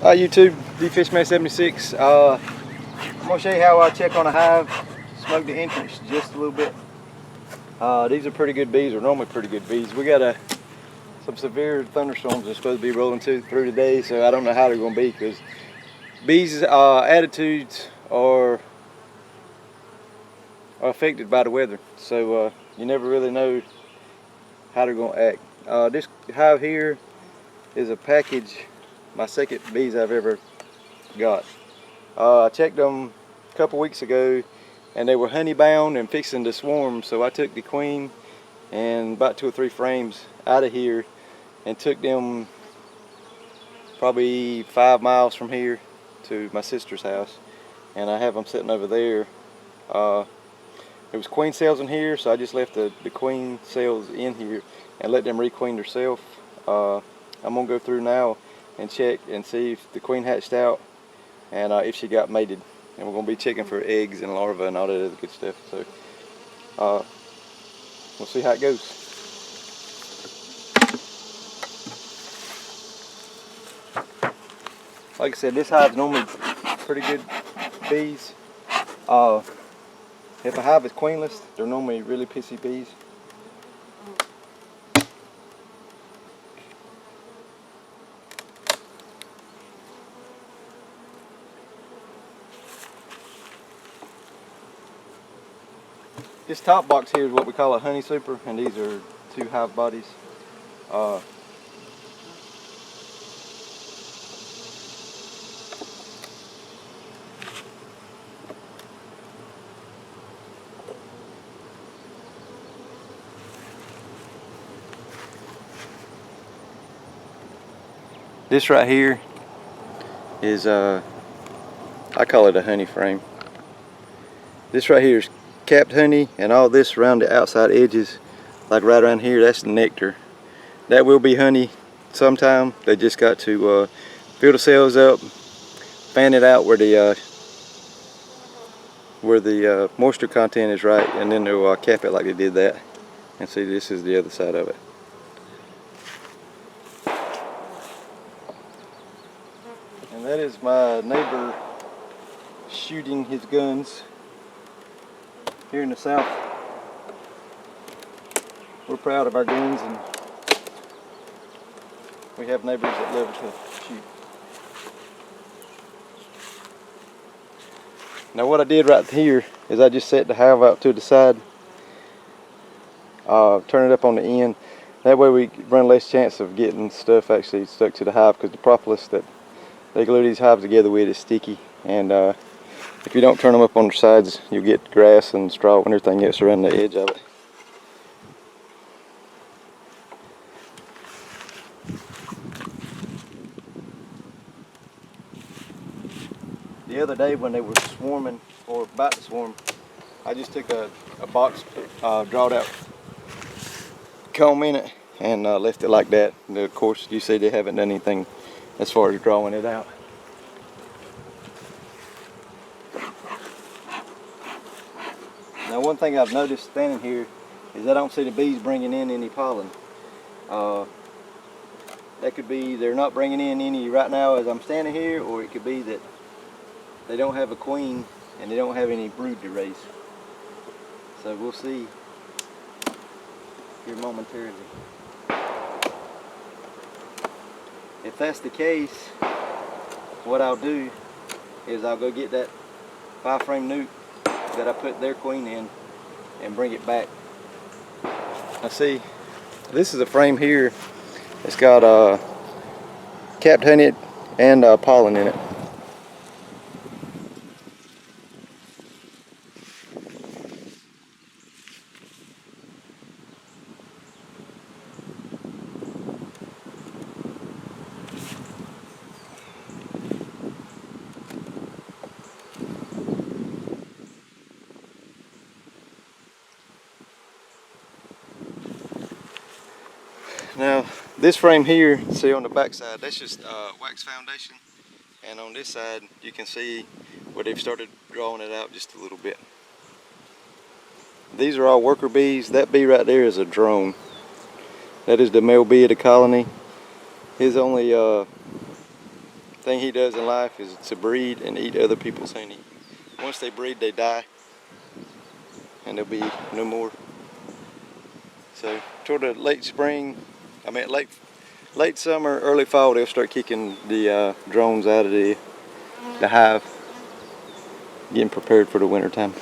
Hi YouTube, DFishman76. I'm going to show you how I check on a hive, smoke the entrance just a little bit. These are pretty good bees, or normally pretty good bees. We got some severe thunderstorms that are supposed to be rolling through today, so I don't know how they're going to be, because bees' attitudes are affected by the weather, so you never really know how they're going to act. This hive here is a package, my second bees I've ever got. I checked them a couple weeks ago and they were honey bound and fixing to swarm, so I took the queen and about 2 or 3 frames out of here and took them probably 5 miles from here to my sister's house, and I have them sitting over there. There was queen cells in here, so I just left the queen cells in here and let them requeen themselves. I'm gonna go through now and check and see if the queen hatched out and if she got mated, and we're going to be checking for eggs and larvae and all that other good stuff. So we'll see how it goes. Like I said, this hive's normally pretty good bees. If a hive is queenless, they're normally really pissy bees. This top box here is what we call a honey super, and these are 2 hive bodies. This right here is I call it a honey frame. This right here is capped honey, and all this around the outside edges, like right around here, that's nectar. That will be honey sometime. They just got to fill the cells up, fan it out where the moisture content is right, and then they'll cap it like they did that. And see, this is the other side of it. And that is my neighbor shooting his guns here in the south. We're proud of our guns, and we have neighbors that love to shoot. Now what I did right here is I just set the hive out to the side, turn it up on the end. That way we run less chance of getting stuff actually stuck to the hive, because the propolis that they glue these hives together with is sticky, and if you don't turn them up on the sides, you'll get grass and straw and everything else around the edge of it. The other day when they were swarming, or about to swarm, I just took a box, drawed out comb in it, and left it like that. And of course, you see they haven't done anything as far as drawing it out. Now one thing I've noticed standing here is I don't see the bees bringing in any pollen. That could be they're not bringing in any right now as I'm standing here, or it could be that they don't have a queen and they don't have any brood to raise. So we'll see here momentarily. If that's the case, what I'll do is I'll go get that 5 frame nuke that I put their queen in and bring it back. Now see, this is a frame here. It's got capped honey and pollen in it. Now this frame here, see on the back side, that's just wax foundation, and on this side you can see where they've started drawing it out just a little bit. These are all worker bees. That bee right there is a drone. That is the male bee of the colony. His only thing he does in life is to breed and eat other people's honey. Once they breed, they die, and there'll be no more. So toward the late spring, late summer, early fall, they'll start kicking the drones out of the hive, getting prepared for the winter time.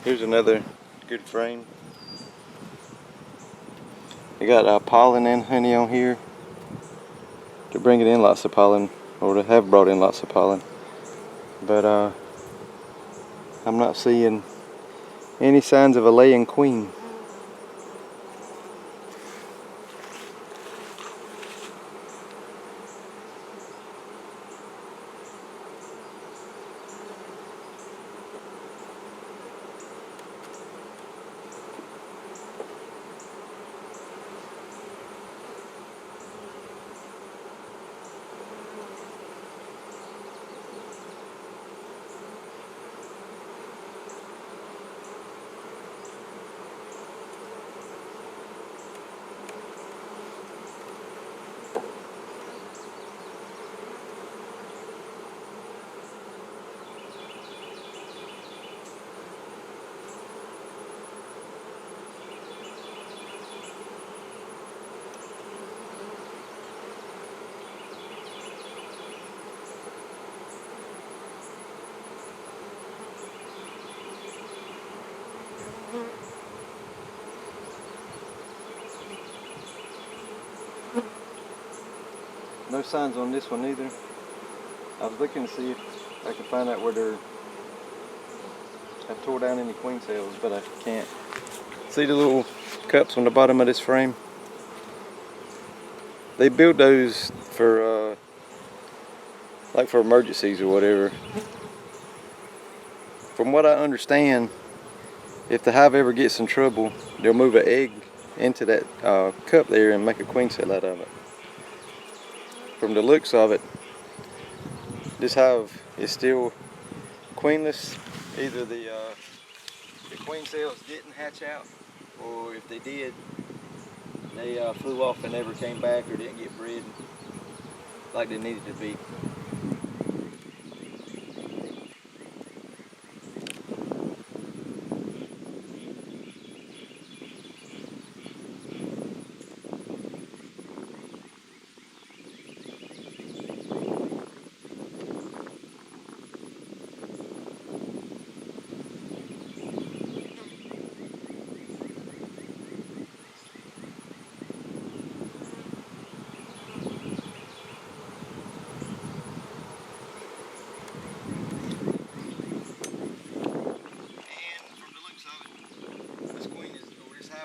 Here's another good frame. They got pollen and honey on here. They're bringing in lots of pollen, or they have brought in lots of pollen. But I'm not seeing any signs of a laying queen. No signs on this one either. I was looking to see if I could find out where I've tore down any queen cells, but I can't. See the little cups on the bottom of this frame? They build those for like for emergencies or whatever. From what I understand, if the hive ever gets in trouble, they'll move an egg into that cup there and make a queen cell out of it. From the looks of it, this hive is still queenless. Either the queen cells didn't hatch out, or if they did, they flew off and never came back, or didn't get bred like they needed to be.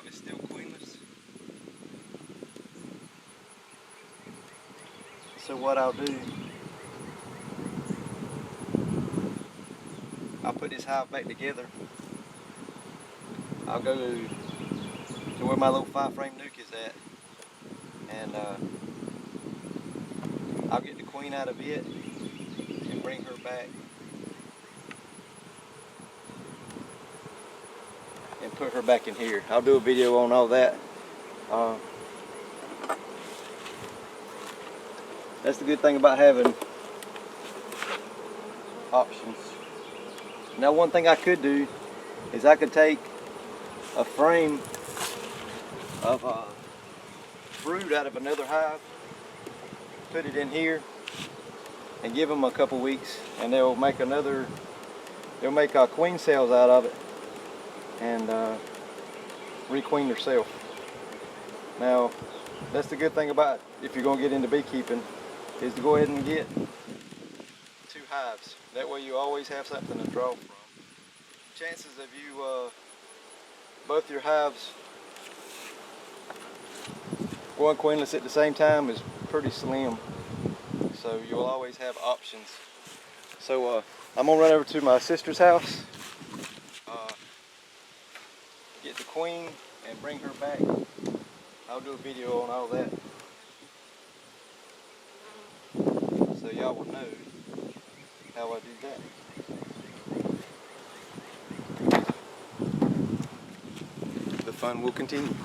Is still queenless. So what I'll do, I'll put this hive back together. I'll go to where my little 5-frame nuke is at, and I'll get the queen out of it and bring her back and put her back in here. I'll do a video on all that. That's the good thing about having options. Now, one thing I could do is I could take a frame of brood out of another hive, put it in here, and give them a couple weeks, and they'll make queen cells out of it and requeen themselves. Now, that's the good thing about if you're going to get into beekeeping, is to go ahead and get 2 hives. That way you always have something to draw from. Chances of you both your hives going queenless at the same time is pretty slim, so you'll always have options. So I'm gonna run over to my sister's house queen and bring her back. I'll do a video on all that, so y'all will know how I do that. The fun will continue.